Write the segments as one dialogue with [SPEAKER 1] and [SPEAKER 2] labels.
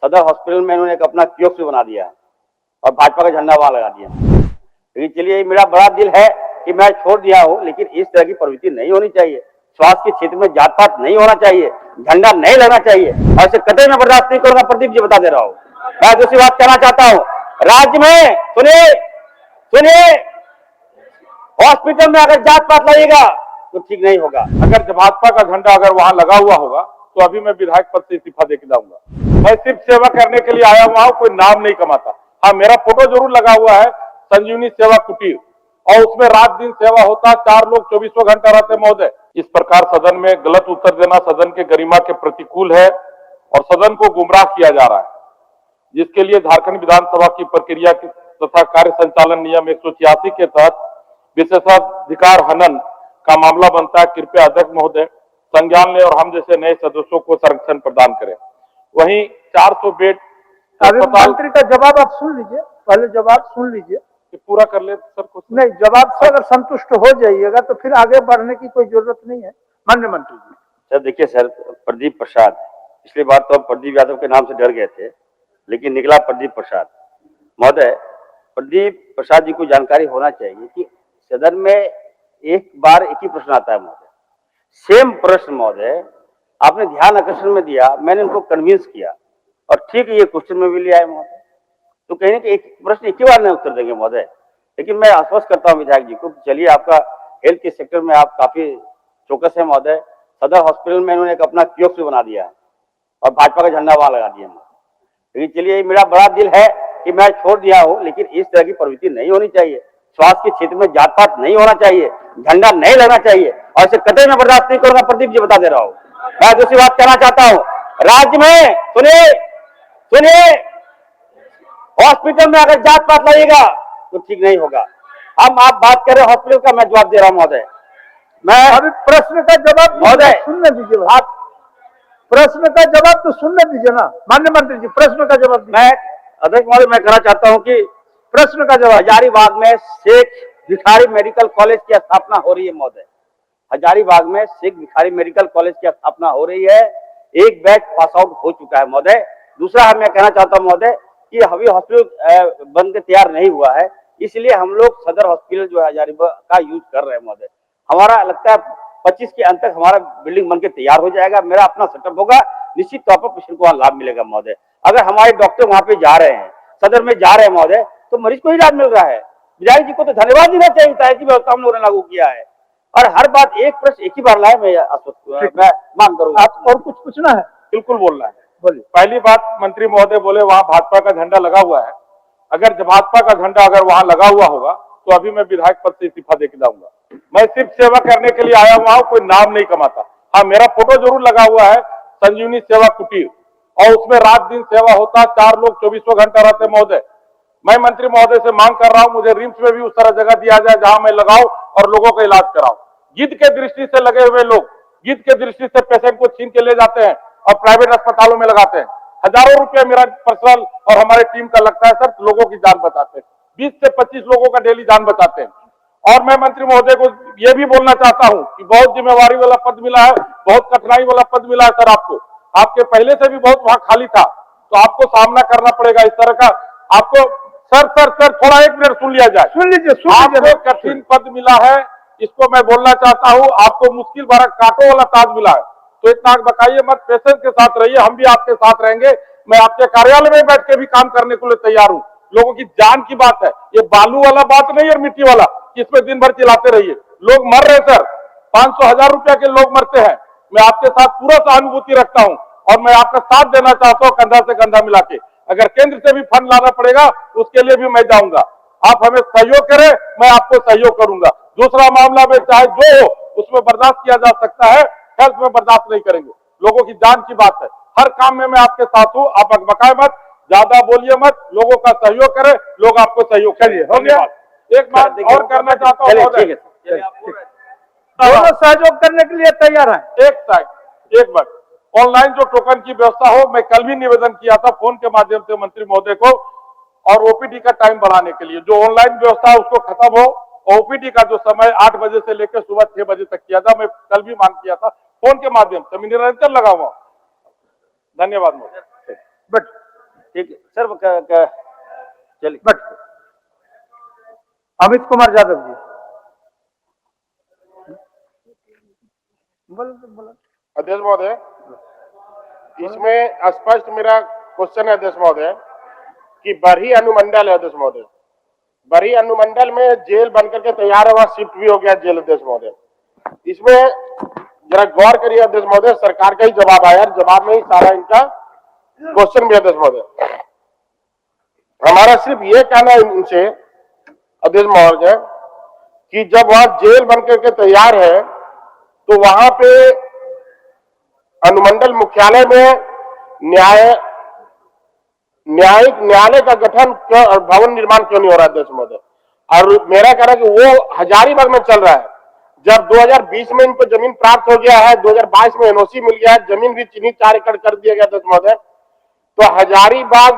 [SPEAKER 1] सदर हॉस्पिटल में इन्होंने एक अपना कियोस्क बना दिया है और भाजपा का झंडा वहां लगा दिया। लेकिन चलिए, मेरा बड़ा दिल है कि मैं छोड़ दिया हूं, लेकिन इस तरह की प्रवृत्ति नहीं होनी चाहिए। स्वास्थ्य के क्षेत्र में जात पात नहीं होना चाहिए, झंडा नहीं लगना चाहिए, और इसे कतई मैं बर्दाश्त नहीं करूंगा। प्रदीप जी बता दे रहा हूं। मैं दूसरी बात कहना चाहता हूं, राज्य में सुनिए सुनिए, हॉस्पिटल में अगर जात पात लगेगा तो ठीक नहीं होगा।
[SPEAKER 2] अगर भाजपा का झंडा अगर वहां लगा हुआ होगा तो अभी मैं विधायक पद से इस्तीफा देके जाऊंगा। मैं सिर्फ सेवा करने के लिए आया हुआ हूं, कोई नाम नहीं कमाता। हाँ, मेरा फोटो जरूर लगा हुआ है संजीवनी सेवा कुटीर, और उसमें रात दिन सेवा होता है। 4 लोग 24 घंटा रहते महोदय। इस प्रकार सदन में गलत उत्तर देना सदन के गरिमा के प्रतिकूल है और सदन को गुमराह किया जा रहा है, जिसके लिए झारखंड विधानसभा की प्रक्रिया तथा कार्य संचालन नियम 186 के तहत विशेषाधिकार हनन का मामला बनता है। कृपया अध्यक्ष महोदय संज्ञान ले और हम जैसे नए सदस्यों को संरक्षण प्रदान करें। वहीं 400 बेड
[SPEAKER 3] मंत्री का जवाब आप सुन लीजिए, पहले जवाब सुन लीजिए,
[SPEAKER 2] पूरा कर ले सर। कुछ
[SPEAKER 3] नहीं, जवाब से अगर संतुष्ट हो जाइएगा तो फिर आगे बढ़ने की कोई जरूरत नहीं है। माननीय मंत्री जी।
[SPEAKER 1] सर देखिए सर, प्रदीप प्रसाद, पिछली बार तो हम प्रदीप यादव के नाम से डर गए थे, लेकिन निकला प्रदीप प्रसाद। महोदय, प्रदीप प्रसाद जी को जानकारी होना चाहिए कि सदन में एक बार एक ही प्रश्न आता है महोदय, सेम प्रश्न। महोदय, आपने ध्यान आकर्षण में दिया, मैंने उनको कन्विंस किया और ठीक ये क्वेश्चन में भी लिया है महोदय। तो कहीं कि एक प्रश्न एक ही बार नहीं उत्तर देंगे महोदय। लेकिन मैं आश्वस्त करता हूं विधायक जी को, चलिए आपका हेल्थ के सेक्टर में आप काफी चौकस है महोदय। सदर हॉस्पिटल में इन्होंने एक अपना कियोस्क बना दिया है और भाजपा का झंडा वहां लगा दिया। लेकिन चलिए, मेरा बड़ा दिल है कि मैं छोड़ दिया हूं, लेकिन इस तरह की प्रवृत्ति नहीं होनी चाहिए। स्वास्थ्य के क्षेत्र में जात पात नहीं होना चाहिए, झंडा नहीं लगना चाहिए, और इसे कतई मैं बर्दाश्त नहीं करूंगा। प्रदीप जी बता दे रहा हूं। मैं दूसरी बात कहना चाहता हूं, राज्य में सुनिए सुनिए, हॉस्पिटल में अगर जात पात लगेगा तो ठीक नहीं होगा। हम आप बात कर रहे हैं हॉस्पिटल का, मैं जवाब दे रहा हूं महोदय। मैं
[SPEAKER 3] अभी प्रश्न का जवाब
[SPEAKER 1] महोदय
[SPEAKER 3] सुनने दीजिए। आप प्रश्न का जवाब तो सुनने दीजिए ना माननीय मंत्री जी। प्रश्न का जवाब
[SPEAKER 1] मैं अध्यक्ष महोदय, मैं कहना चाहता हूं कि
[SPEAKER 3] प्रश्न का जवाब,
[SPEAKER 1] हजारीबाग में शेख भिखारी मेडिकल कॉलेज की स्थापना हो रही है महोदय। हजारीबाग में शेख भिखारी मेडिकल कॉलेज की स्थापना हो रही है। एक बैच पास आउट हो चुका है महोदय। दूसरा मैं कहना चाहता हूं महोदय कि अभी हॉस्पिटल बन के तैयार नहीं हुआ है, इसलिए हम लोग सदर हॉस्पिटल जो है हजारीबाग का यूज कर रहे हैं महोदय। हमारा लगता है 25 के अंत तक हमारा बिल्डिंग बन के तैयार हो जाएगा। मेरा अपना सेटअप होगा, निश्चित तौर पर पेशेंट को वहां लाभ मिलेगा महोदय। अगर हमारे डॉक्टर वहां पे जा रहे हैं, सदर में जा रहे हैं महोदय, तो मरीज को ही लाभ मिल रहा है। विधायक जी को तो धन्यवाद देना चाहिए था, ऐसी व्यवस्था हम लोगों ने लागू किया है। और हर बात एक प्रश्न एक ही बार लाए, मैं मांग करूंगा।
[SPEAKER 3] आप और कुछ पूछना है?
[SPEAKER 2] बिल्कुल बोलना है।
[SPEAKER 3] बोलिए।
[SPEAKER 2] पहली बात, मंत्री महोदय बोले वहां भाजपा का झंडा लगा हुआ है। अगर भाजपा का झंडा अगर वहां लगा हुआ होगा तो अभी मैं विधायक पद से इस्तीफा देके जाऊंगा। मैं सिर्फ सेवा करने के लिए आया हुआ हूं, कोई नाम नहीं कमाता। हाँ, मेरा फोटो जरूर लगा हुआ है संजीवनी सेवा कुटीर, और उसमें रात दिन सेवा होता है। 4 लोग 24 घंटा रहते महोदय। मैं मंत्री महोदय से मांग कर रहा हूं, मुझे रिम्स में भी उस तरह जगह दिया जाए जहां मैं लगाऊं और लोगों का इलाज कराऊं। गिद्ध के दृष्टि से लगे हुए लोग, गिद्ध के दृष्टि से पेशेंट को छीन के ले जाते हैं और प्राइवेट अस्पतालों में लगाते हैं। हजारों रुपया मेरा पर्सनल और हमारे टीम का लगता है सर, लोगों की जान बचाते हैं। 20 से 25 लोगों का डेली जान बचाते हैं। और मैं मंत्री महोदय को यह भी बोलना चाहता हूं कि बहुत जिम्मेवारी वाला पद मिला है, बहुत कठिनाई वाला पद मिला है सर आपको। आपके पहले से भी बहुत वहां खाली था, तो आपको सामना करना पड़ेगा इस तरह का। आपको सर थोड़ा 1 मिनट सुन लिया जाए।
[SPEAKER 3] सुन लीजिए।
[SPEAKER 2] आपको कठिन पद मिला है, इसको मैं बोलना चाहता हूं। आपको मुश्किल भरा कांटों वाला ताज मिला है, तो इतना बताइए मत, पेशेंट के साथ रहिए, हम भी आपके साथ रहेंगे। मैं आपके कार्यालय में बैठ के भी काम करने के लिए तैयार हूं। लोगों की जान की बात है, ये बालू वाला बात नहीं और मिट्टी वाला, इसमें दिन भर चिल्लाते रहिए। लोग मर रहे सर, 500-1000 रुपया के लोग मरते हैं। मैं आपके साथ पूरा सहानुभूति रखता हूं और मैं आपका साथ देना चाहता हूं, कंधा से कंधा मिला के। अगर केंद्र से भी फंड लाना पड़ेगा उसके लिए भी मैं जाऊंगा। आप हमें सहयोग करें, मैं आपको सहयोग करूंगा। दूसरा मामला में चाहे जो हो उसमें बर्दाश्त किया जा सकता है, हेल्थ में बर्दाश्त नहीं करेंगे। लोगों की जान की बात है, हर काम में मैं आपके साथ हूं। आप अकबकाए मत, ज्यादा बोलिए मत, लोगों का सहयोग करें, लोग आपको सहयोग करिए। हो गया। एक बात और करना चाहता हूँ,
[SPEAKER 3] दोनों सहयोग करने के लिए तैयार है।
[SPEAKER 2] एक बात, ऑनलाइन जो टोकन की व्यवस्था हो, मैं कल भी निवेदन किया था फोन के माध्यम से मंत्री महोदय को, और ओपीडी का टाइम बढ़ाने के लिए जो ऑनलाइन व्यवस्था है उसको खत्म हो। ओपीडी का जो समय 8 बजे से लेकर सुबह 6 बजे तक किया था, मैं कल भी मांग किया था फोन के माध्यम से, मैं निरंतर लगा हुआ। धन्यवाद महोदय।
[SPEAKER 1] सर चलिए
[SPEAKER 3] बट अमित कुमार यादव जी बोलो।
[SPEAKER 4] अध्यक्ष महोदय, इसमें स्पष्ट मेरा क्वेश्चन है अध्यक्ष महोदय कि बरही अनुमंडल है अध्यक्ष महोदय, बरही अनुमंडल में जेल बनकर के तैयार है, वहां शिफ्ट भी हो गया जेल अध्यक्ष महोदय। इसमें जरा गौर करिए अध्यक्ष महोदय, सरकार का ही जवाब आया, जवाब में ही सारा इनका क्वेश्चन भी अध्यक्ष महोदय। हमारा सिर्फ ये कहना है इनसे अध्यक्ष महोदय कि जब वहां जेल बनकर के तैयार है तो वहां पे अनुमंडल मुख्यालय में न्यायिक न्यायालय का गठन और भवन निर्माण क्यों नहीं हो रहा है अध्यक्ष महोदय। और मेरा कहना है कि वो हजारीबाग में चल रहा है। जब 2020 में इनको जमीन प्राप्त हो गया है, 2022 में एनओसी मिल गया है, जमीन भी चिन्हित 4 एकड़ कर दिया गया अध्यक्ष महोदय, तो हजारीबाग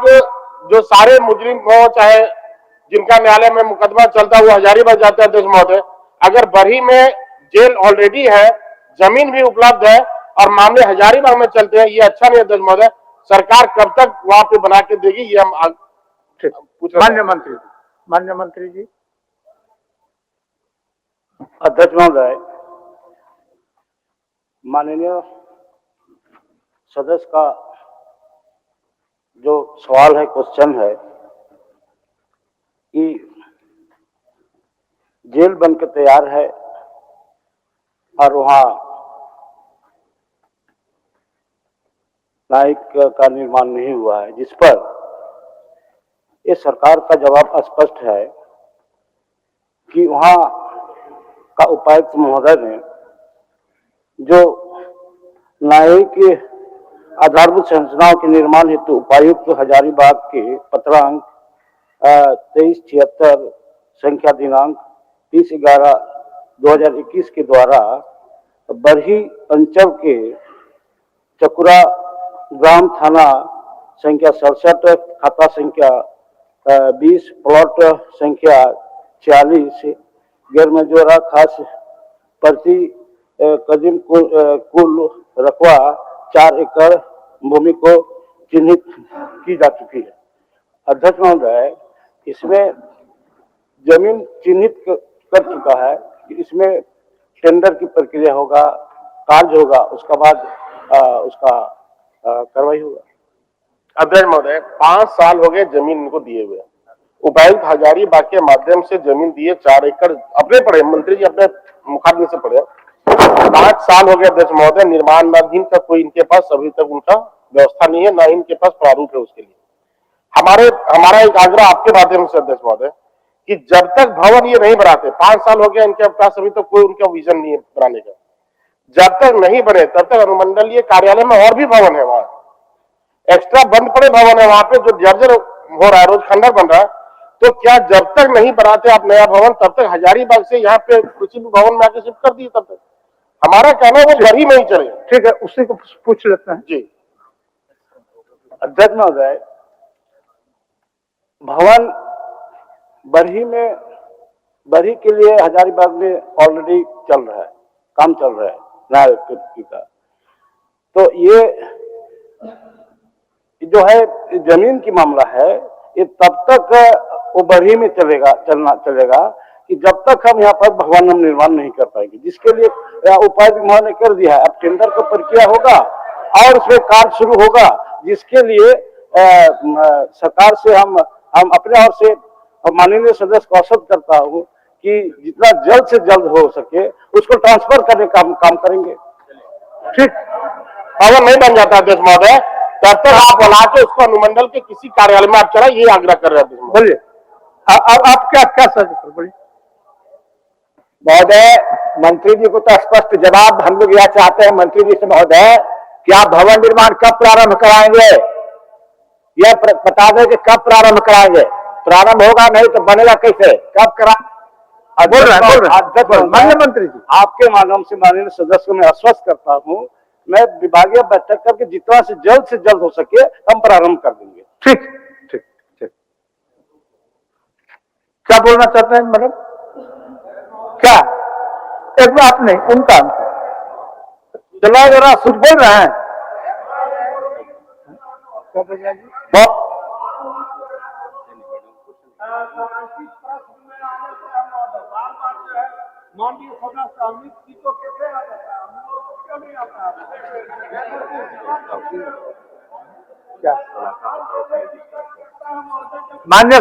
[SPEAKER 4] जो सारे मुजरिम हो, चाहे जिनका न्यायालय में मुकदमा चलता है, वो हजारीबाग जाते हैं अध्यक्ष महोदय। अगर बरही में जेल ऑलरेडी है, जमीन भी उपलब्ध है और मामले हजारीबाग में चलते हैं, ये अच्छा नहीं अध्यक्ष महोदय। सरकार कब तक वहां पे बना के देगी, ये हम पूछ रहे हैं।
[SPEAKER 3] मान्य मंत्री जी।
[SPEAKER 1] अध्यक्ष महोदय, माननीय सदस्य का जो सवाल है, क्वेश्चन है कि जेल बनकर तैयार है और वहां न्यायिक का निर्माण नहीं हुआ है, जिस पर ये सरकार का जवाब स्पष्ट है कि वहां का उपायुक्त महोदय ने जो न्यायिक आधारभूत संरचनाओं के निर्माण हेतु उपायुक्त हजारीबाग के पत्रांक 2376 संख्या दिनांक 30/11/2021 के द्वारा बरही अंचल के चकुरा ग्राम थाना संख्या 67 खाता संख्या 20 प्लॉट संख्या 46 गैरमजूरा खास प्रति कदीम कुल रकबा 4 एकड़ भूमि को चिन्हित की जा चुकी है। अध्यक्ष महोदय, इसमें जमीन चिन्हित कर चुका है, इसमें टेंडर की प्रक्रिया होगा, कार्य होगा, उसका बाद उसका कार्रवाई होगा।
[SPEAKER 4] अध्यक्ष महोदय, 5 साल हो गए जमीन इनको दिए हुए, उपायुक्त हजारीबाग के माध्यम से जमीन दिए, 4 एकड़ अपने पड़े, मंत्री जी अपने मुखाग्नि से पड़े। 5 साल हो गए अध्यक्ष महोदय, निर्माणाधीन का कोई इनके पास अभी तक उनका व्यवस्था नहीं है, ना इनके पास प्रारूप है उसके लिए। हमारा एक आग्रह आपके माध्यम से अध्यक्ष महोदय कि जब तक भवन ये नहीं बनाते, 5 साल हो गया इनके पास अभी तक कोई उनका विजन नहीं है बनाने का, जब तक नहीं बने तब तक अनुमंडलीय कार्यालय में और भी भवन है, वहां एक्स्ट्रा बंद पड़े भवन है, वहां पे जो जर्जर हो रहा है, रोज खंडर बन रहा है, तो क्या जब तक नहीं बनाते आप नया भवन, तब तक हजारीबाग से यहाँ पे किसी भी भवन में आके शिफ्ट कर दिए, तब तक हमारा कहना है वो घर ही में ही चले।
[SPEAKER 3] ठीक है, उसी को पूछ लेते हैं
[SPEAKER 4] जी।
[SPEAKER 1] अध्यक्ष महोदय, भवन बरही के लिए हजारीबाग में ऑलरेडी चल रहा है, काम चल रहा है न्याय का। तो ये जो है जमीन की मामला है, ये तब तक वो बरही में चलेगा कि जब तक हम यहाँ पर भवन हम निर्माण नहीं कर पाएंगे, जिसके लिए उपायुक्त महोदय ने कर दिया है। अब टेंडर का प्रक्रिया होगा और उसमें कार्य शुरू होगा, जिसके लिए सरकार से हम अपने ओर से माननीय सदस्य को आश्वस्त करता हूँ कि जितना जल्द से जल्द हो सके उसको ट्रांसफर करने का काम करेंगे।
[SPEAKER 3] ठीक,
[SPEAKER 4] भवन नहीं बन जाता अध्यक्ष महोदय, तब तक आप बुला के उसको अनुमंडल के किसी कार्यालय में आप चला, ये आग्रह कर रहे हैं।
[SPEAKER 3] बोलिए, अब आप क्या सजेशन बोलिए।
[SPEAKER 5] महोदय, मंत्री जी को तो स्पष्ट जवाब हम लोग यह चाहते हैं मंत्री जी से महोदय कि आप भवन निर्माण कब प्रारंभ कराएंगे, यह बता दें कि कब प्रारंभ कराएंगे। प्रारंभ होगा नहीं तो बनेगा कैसे, कब करा।
[SPEAKER 3] बोल रहे हैं माननीय मंत्री जी,
[SPEAKER 1] आपके माध्यम से माननीय सदस्य को मैं आश्वस्त करता हूँ, मैं विभागीय बैठक करके जितना से जल्द हो सके हम प्रारंभ कर देंगे।
[SPEAKER 3] ठीक ठीक ठीक। क्या बोलना चाहते हैं मैडम? क्या एक बात नहीं, उनका चला जरा सुध बोल रहे हैं। माननीय सदस्य अमित जी को कैसे आ जाता है, हम लोग को क्यों नहीं आता है? क्या मान्य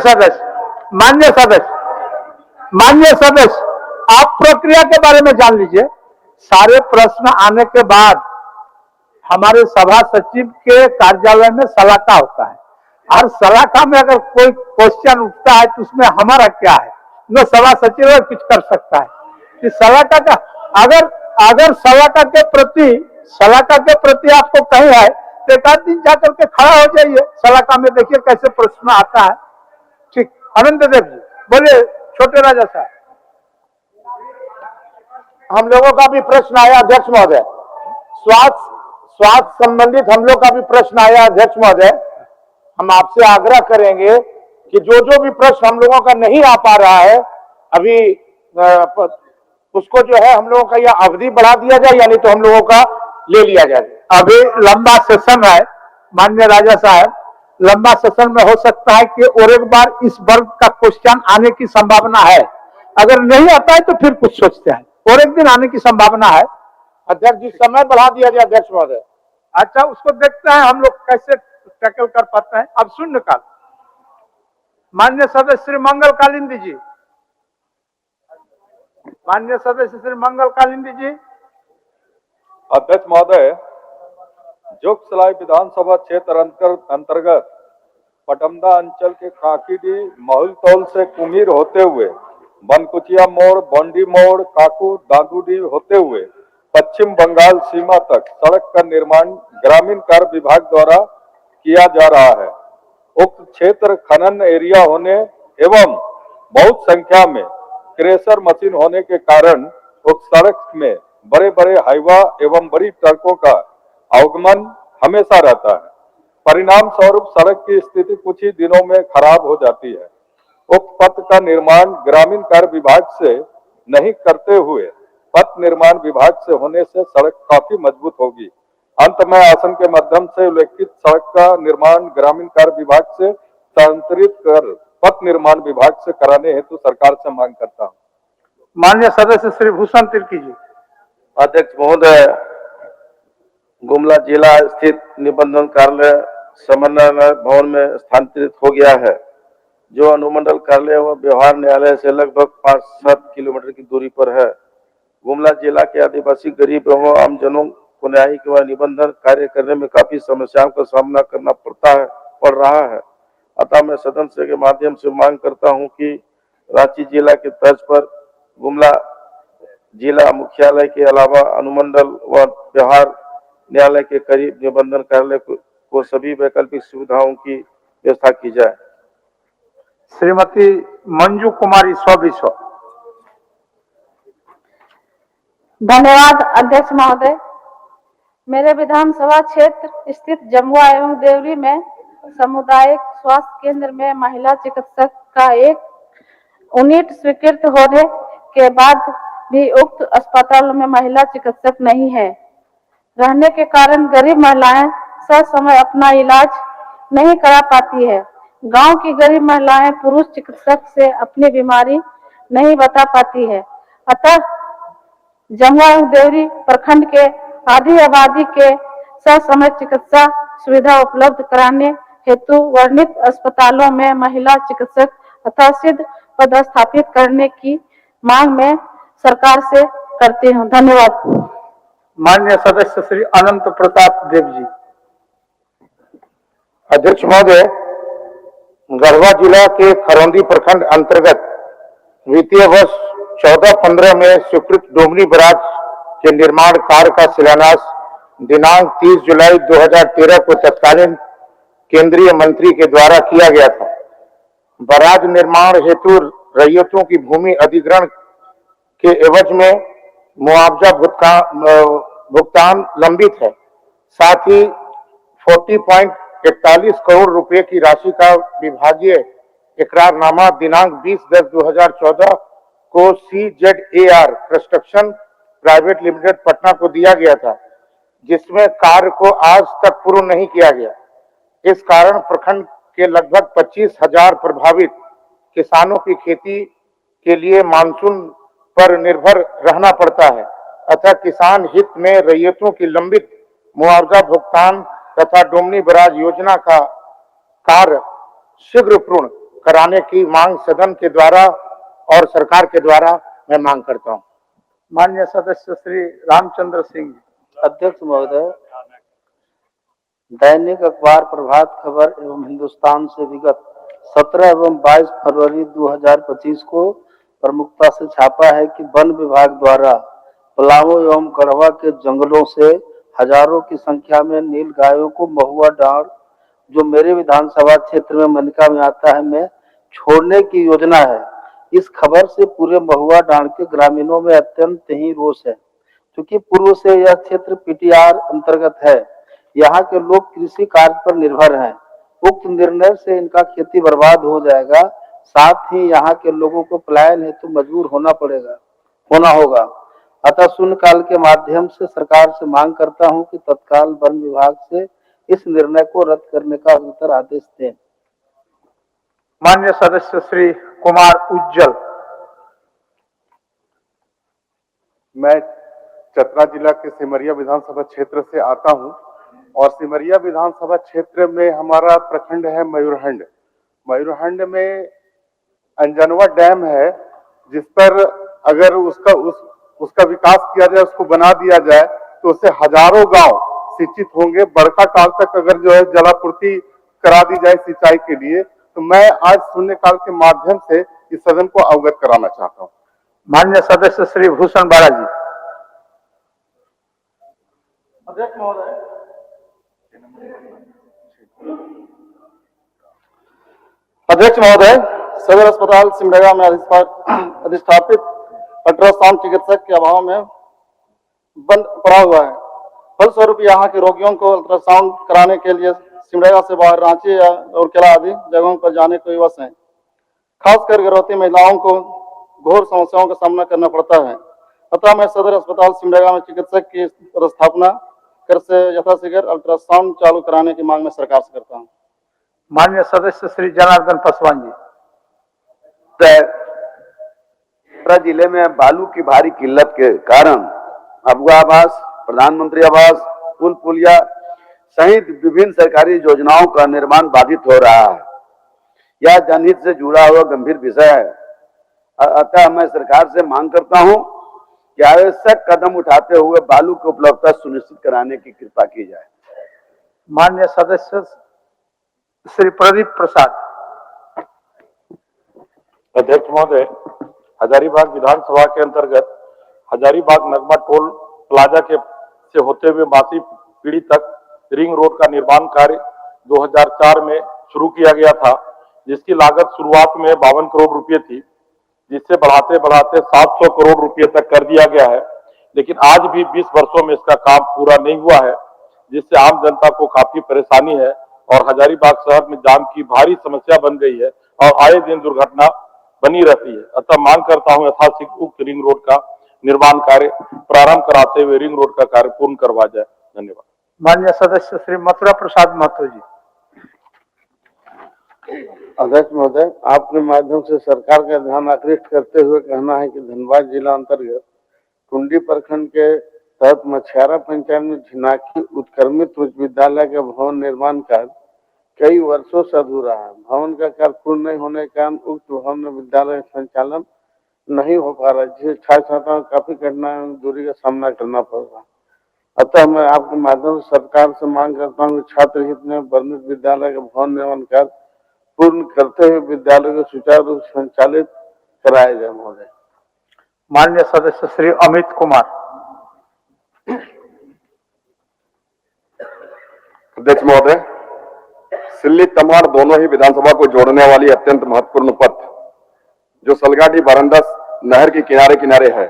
[SPEAKER 3] सदस्य आप प्रक्रिया के बारे में जान लीजिए। सारे प्रश्न आने के बाद हमारे सभा सचिव के कार्यालय में सलाहका होता है, और सलाहका में अगर कोई क्वेश्चन उठता है तो उसमें हमारा क्या है, न सभा सचिव कुछ कर सकता है कि सलाहका का अगर सलाहका के प्रति आपको कहीं है तो एक आध दिन जाकर के खड़ा हो जाइए सलाहका में, देखिए कैसे प्रश्न आता है। ठीक, अनंत देव जी बोलिए। छोटे राजा साहब,
[SPEAKER 5] हम लोगों का भी प्रश्न आया अध्यक्ष महोदय, स्वास्थ्य संबंधित हम लोग का भी प्रश्न आया अध्यक्ष महोदय। हम आपसे आग्रह करेंगे कि जो भी प्रश्न हम लोगों का नहीं आ पा रहा है अभी उसको जो है हम लोगों का यह अवधि बढ़ा दिया जाए, यानी तो हम लोगों का ले लिया जाए।
[SPEAKER 3] अभी लंबा सेशन है माननीय राजा साहब, लंबा सेशन में हो सकता है कि और एक बार इस वर्ग का क्वेश्चन आने की संभावना है। अगर नहीं आता है तो फिर कुछ सोचते हैं, और एक दिन आने की संभावना है।
[SPEAKER 5] अध्यक्ष जी समय बढ़ा दिया जाए अध्यक्ष महोदय।
[SPEAKER 3] अच्छा, उसको देखते हैं हम लोग कैसे टैकल कर पाते हैं। अब शून्यकाल, माननीय सदस्य श्री मंगल कालिंदी जी, माननीय सदस्य श्री मंगल कालिंदी जी।
[SPEAKER 2] अध्यक्ष महोदय, जोगसलाई विधानसभा क्षेत्र अंतर्गत पटमदा अंचल के काकीडी माहुलतौल से कुमीर होते हुए बनकुचिया मोड़, बंडी मोड़, काकू दादूडी होते हुए पश्चिम बंगाल सीमा तक सड़क का निर्माण ग्रामीण कार्य विभाग द्वारा किया जा रहा है। उक्त क्षेत्र खनन एरिया होने एवं बहुत संख्या में क्रेशर मशीन होने के कारण उक्त सड़क में बड़े बड़े हाईवा एवं बड़ी ट्रकों का आवागमन हमेशा रहता है। परिणाम स्वरूप सड़क की स्थिति कुछ ही दिनों में खराब हो जाती है। उक्त पथ का निर्माण ग्रामीण कार्य विभाग से नहीं करते हुए पथ निर्माण विभाग से होने से सड़क काफी मजबूत होगी। अंत में आसन के माध्यम से उल्लेखित सड़क का निर्माण ग्रामीण कार्य विभाग से स्थानांतरित कर पथ निर्माण विभाग से कराने हेतु सरकार से मांग करता हूँ।
[SPEAKER 3] माननीय सदस्य श्री भूषण तिर्की जी।
[SPEAKER 6] अध्यक्ष महोदय, गुमला जिला स्थित निबंधन कार्यालय समन्वय भवन में स्थानांतरित हो गया है, जो अनुमंडल कार्यालय व व्यवहार न्यायालय से लगभग 5-7 किलोमीटर की दूरी पर है। गुमला जिला के आदिवासी गरीब एवं आमजनों को न्यायिक व निबंधन कार्य करने में काफी समस्याओं का सामना करना पड़ रहा है। अतः मैं सदन से के माध्यम से मांग करता हूं कि रांची जिला के तर्ज पर गुमला जिला मुख्यालय के अलावा अनुमंडल व व्यवहार न्यायालय के करीब निबंधन कार्यालय को सभी वैकल्पिक सुविधाओं की व्यवस्था की जाए।
[SPEAKER 3] श्रीमती मंजू कुमारी विश्व।
[SPEAKER 7] धन्यवाद अध्यक्ष महोदय। मेरे विधानसभा क्षेत्र स्थित जमुआ एवं देवरी में सामुदायिक स्वास्थ्य केंद्र में महिला चिकित्सक का एक यूनिट स्वीकृत होने के बाद भी उक्त अस्पताल में महिला चिकित्सक नहीं है रहने के कारण गरीब महिलाएं समय अपना इलाज नहीं करा पाती है। गांव की गरीब महिलाएं पुरुष चिकित्सक से अपनी बीमारी नहीं बता पाती है। अतः जमुआ एवं देवरी प्रखंड के आधी आबादी के समय चिकित्सा सुविधा उपलब्ध कराने हेतु वर्णित अस्पतालों में महिला चिकित्सक तथा सिद्ध पदस्थापित करने की मांग में सरकार से करती हूँ। धन्यवाद।
[SPEAKER 3] माननीय सदस्य श्री अनंत प्रताप देव जी।
[SPEAKER 5] अध्यक्ष महोदय, गढ़वा जिला के खरौंदी प्रखंड अंतर्गत वित्तीय वर्ष 14-15 में स्वीकृत डोमनी बराज के निर्माण कार्य का शिलान्यास दिनांक 30 जुलाई 2013 को तत्कालीन केंद्रीय मंत्री के द्वारा किया गया था। बराज निर्माण हेतु रैयतों की भूमि अधिग्रहण के एवज में मुआवजा भुगतान लंबित है। साथ ही 40.41 करोड़ रुपए की राशि का विभागीय इकरारनामा दिनांक 20/10/2014 को CZAR construction private limited Patna को दिया गया था, जिसमें कार्य को आज तक पूर्ण नहीं किया गया। इस कारण प्रखंड
[SPEAKER 2] के लगभग 25,000 प्रभावित किसानों की खेती के लिए मानसून पर निर्भर रहना पड़ता है, अतः किसान हित में रैयतों की लंबित मुआवजा भुगतान तथा डोमनी बराज योजना का कार्य शीघ्र पूर्ण कराने की मांग सदन के द्वारा और सरकार के द्वारा मैं मांग करता हूं।
[SPEAKER 3] माननीय सदस्य श्री रामचंद्र सिंह जी।
[SPEAKER 8] अध्यक्ष महोदय, दैनिक अखबार प्रभात खबर एवं हिंदुस्तान से विगत 17 एवं 22 फरवरी 2025 को प्रमुखता से छापा है कि वन विभाग द्वारा पलामू एवं गढ़वा के जंगलों से हजारों की संख्या में नील गायों को महुआ डांड़, जो मेरे विधानसभा क्षेत्र में मनका में आता है, में छोड़ने की योजना है। इस खबर से पूरे महुआ डांड़ के ग्रामीणों में अत्यंत ही रोष है, क्योंकि पूर्व से यह क्षेत्र पीटीआर अंतर्गत है। यहाँ के लोग कृषि कार्य पर निर्भर हैं। उक्त निर्णय से इनका खेती बर्बाद हो जाएगा, साथ ही यहाँ के लोगों को पलायन हेतु मजबूर होना होगा। अतः शून्यकाल के माध्यम से सरकार से मांग करता हूँ कि तत्काल वन विभाग से इस निर्णय को रद्द करने का अग्रिम आदेश दें।
[SPEAKER 3] माननीय सदस्य श्री कुमार उज्जवल।
[SPEAKER 2] मैं चतरा जिला के सिमरिया विधानसभा क्षेत्र से आता हूं और सिमरिया विधानसभा क्षेत्र में हमारा प्रखंड है मयूरहंड। मयूरहंड में अंजनवा डैम है, जिस पर अगर उसका विकास किया जाए, उसको बना दिया जाए, तो उससे हजारों गांव सिंचित होंगे। बरखा काल तक अगर जो है जलापूर्ति करा दी जाए सिंचाई के लिए, तो मैं आज शून्यकाल के माध्यम से इस सदन को अवगत कराना चाहता हूं।
[SPEAKER 3] माननीय सदस्य श्री भूषण बालाजी।
[SPEAKER 8] अध्यक्ष महोदय, सदर अस्पताल सिमडेगा में अधिष्ठापित अल्ट्रासाउंड चिकित्सक के अभाव में बंद पड़ा हुआ है। फलस्वरूप यहाँ के रोगियों को अल्ट्रासाउंड कराने के लिए सिमडेगा से बाहर रांची और केला आदि जगहों पर जाने को विवश हैं। खासकर गर्भवती महिलाओं को घोर समस्याओं का सामना करना पड़ता है। अतः मैं सदर अस्पताल सिमडेगा में चिकित्सक की स्थापना कर से यथाशीघ्र अल्ट्रासाउंड चालू कराने की मांग में सरकार से करता हूँ।
[SPEAKER 3] माननीय सदस्य श्री जनार्दन पासवान जी।
[SPEAKER 1] चतरा जिले में बालू की भारी किल्लत के कारण अबुआ आवास, प्रधानमंत्री आवास, पुल पुलिया सहित विभिन्न सरकारी योजनाओं का निर्माण बाधित हो रहा है। यह जनहित से जुड़ा हुआ गंभीर विषय है। अतः मैं सरकार से मांग करता हूं कि आवश्यक कदम उठाते हुए बालू की उपलब्धता सुनिश्चित कराने की कृपा की जाए।
[SPEAKER 3] माननीय सदस्य श्री प्रदीप प्रसाद।
[SPEAKER 2] अध्यक्ष महोदय, हजारीबाग विधानसभा के अंतर्गत हजारीबाग नगमा टोल प्लाजा के से होते हुए मासी पीढ़ी तक रिंग रोड का निर्माण कार्य 2004 में शुरू किया गया था, जिसकी लागत शुरुआत में 52 करोड़ रुपए थी, जिससे बढ़ाते बढ़ाते 700 करोड़ रुपए तक कर दिया गया है। लेकिन आज भी 20 वर्षों में इसका काम पूरा नहीं हुआ है, जिससे आम जनता को काफी परेशानी है और हजारीबाग शहर में जाम की भारी समस्या बन गई है और आए दिन दुर्घटना बनी रहती है। अतः मांग करता हूं यथाशीघ्र उक्त रिंग रोड का निर्माण कार्य प्रारंभ कराते हुए रिंग रोड का कार्य पूर्ण करवा जाए। धन्यवाद।
[SPEAKER 3] माननीय सदस्य श्री मथुरा प्रसाद महतो जी।
[SPEAKER 6] अध्यक्ष महोदय, आपके माध्यम से सरकार का ध्यान आकृष्ट करते हुए कहना है कि धनबाद जिला अंतर्गत टुंडी प्रखंड के तहत मछियारा पंचायत में झिनाकी उत्क्रमित उच्च विद्यालय का भवन निर्माण कार्य कई वर्षों से अधूरा है। भवन का कार्य पूर्ण नहीं होने के कारण उक्त भवन में विद्यालय संचालन नहीं हो पा रहा, जिससे छात्र छात्राओं को काफी कठिनाई दूरी का सामना करना पड़ रहा है। अतः मैं आपके माध्यम से सरकार से मांग करता हूँ कि छात्र हित में वर्णित विद्यालय का भवन निर्माण कार्य पूर्ण करते हुए विद्यालय को सुचारू रूप से संचालित कराया जाए। महोदय,
[SPEAKER 3] माननीय सदस्य श्री अमित कुमार।
[SPEAKER 9] अध्यक्ष महोदय, सिल्ली तमाड़ दोनों ही विधानसभा को जोड़ने वाली अत्यंत महत्वपूर्ण पथ जो सलगाटी बारंडस नहर के किनारे किनारे है,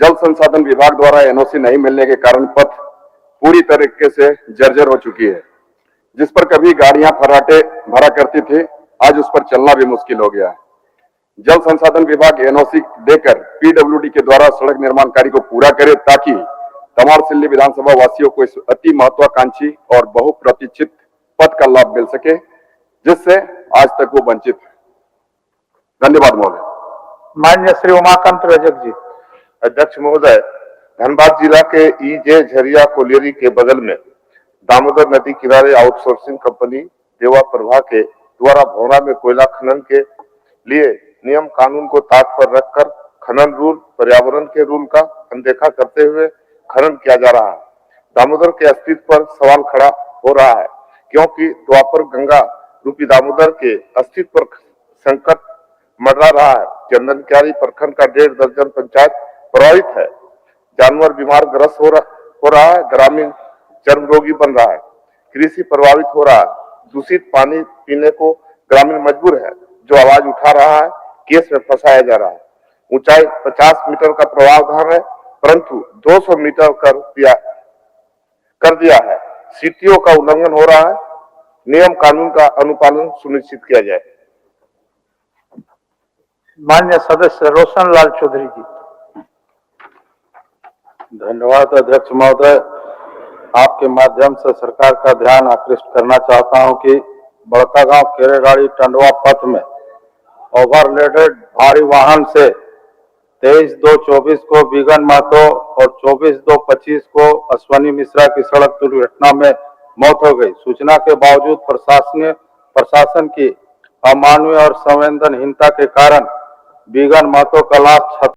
[SPEAKER 9] जल संसाधन विभाग द्वारा एनओसी नहीं मिलने के कारण पथ पूरी तरीके से जर्जर हो चुकी है। जिस पर कभी गाड़ियां फर्राटे भरा करती थी, आज उस पर चलना भी मुश्किल हो गया है। जल संसाधन विभाग एनओसी देकर पीडब्ल्यूडी के द्वारा सड़क निर्माण कार्य को पूरा करे, ताकि तमाड़ सिल्ली विधानसभा वासियों को इस अति महत्वाकांक्षी और बहुप्रतीक्षित पथ का लाभ मिल सके। जिससे आज तक वो वंचित है। धन्यवाद महोदय।
[SPEAKER 3] माननीय श्री उमाकांत रजक जी।
[SPEAKER 4] अध्यक्ष महोदय, धनबाद जिला के ईजे झरिया कोलियरी के बगल में दामोदर नदी किनारे आउटसोर्सिंग कंपनी देवा प्रभा के द्वारा भौरा में कोयला खनन के लिए नियम कानून को ताक पर रखकर खनन रूल, पर्यावरण के रूल का अनदेखा करते हुए खनन किया जा रहा है। दामोदर के अस्तित्व पर सवाल खड़ा हो रहा है, क्योंकि द्वापर गंगा रूपी दामोदर के अस्तित्व पर संकट मंडरा रहा है। चंदनकियारी प्रखंड का 1.5 दर्जन पंचायत प्रभावित है। जानवर बीमार ग्रस्त हो रहा है, ग्रामीण चर्म रोगी बन रहा है, कृषि प्रभावित हो रहा है, दूषित पानी पीने को ग्रामीण मजबूर है। जो आवाज उठा रहा है, केस में फंसाया जा रहा है। ऊंचाई 50 मीटर का प्रवाधान है, परंतु 200 मीटर कर दिया है। सीटीओ का उल्लंघन हो रहा है। नियम कानून का अनुपालन सुनिश्चित किया जाए।
[SPEAKER 3] माननीय सदस्य रोशन लाल चौधरी जी।
[SPEAKER 6] धन्यवाद अध्यक्ष महोदय। आपके माध्यम से सरकार का ध्यान आकृष्ट करना चाहता हूं कि बड़कागांव केरेगाड़ी टंडवा पथ में ओवरलोडेड भारी वाहन से 23/2/24 को बिगन महतो और 24/2/25 को अश्वनी मिश्रा की सड़क दुर्घटना में मौत हो गई। सूचना के बावजूद प्रशासन की अमानवीय और संवेदनहीनता के कारण बिगन महतो का लाश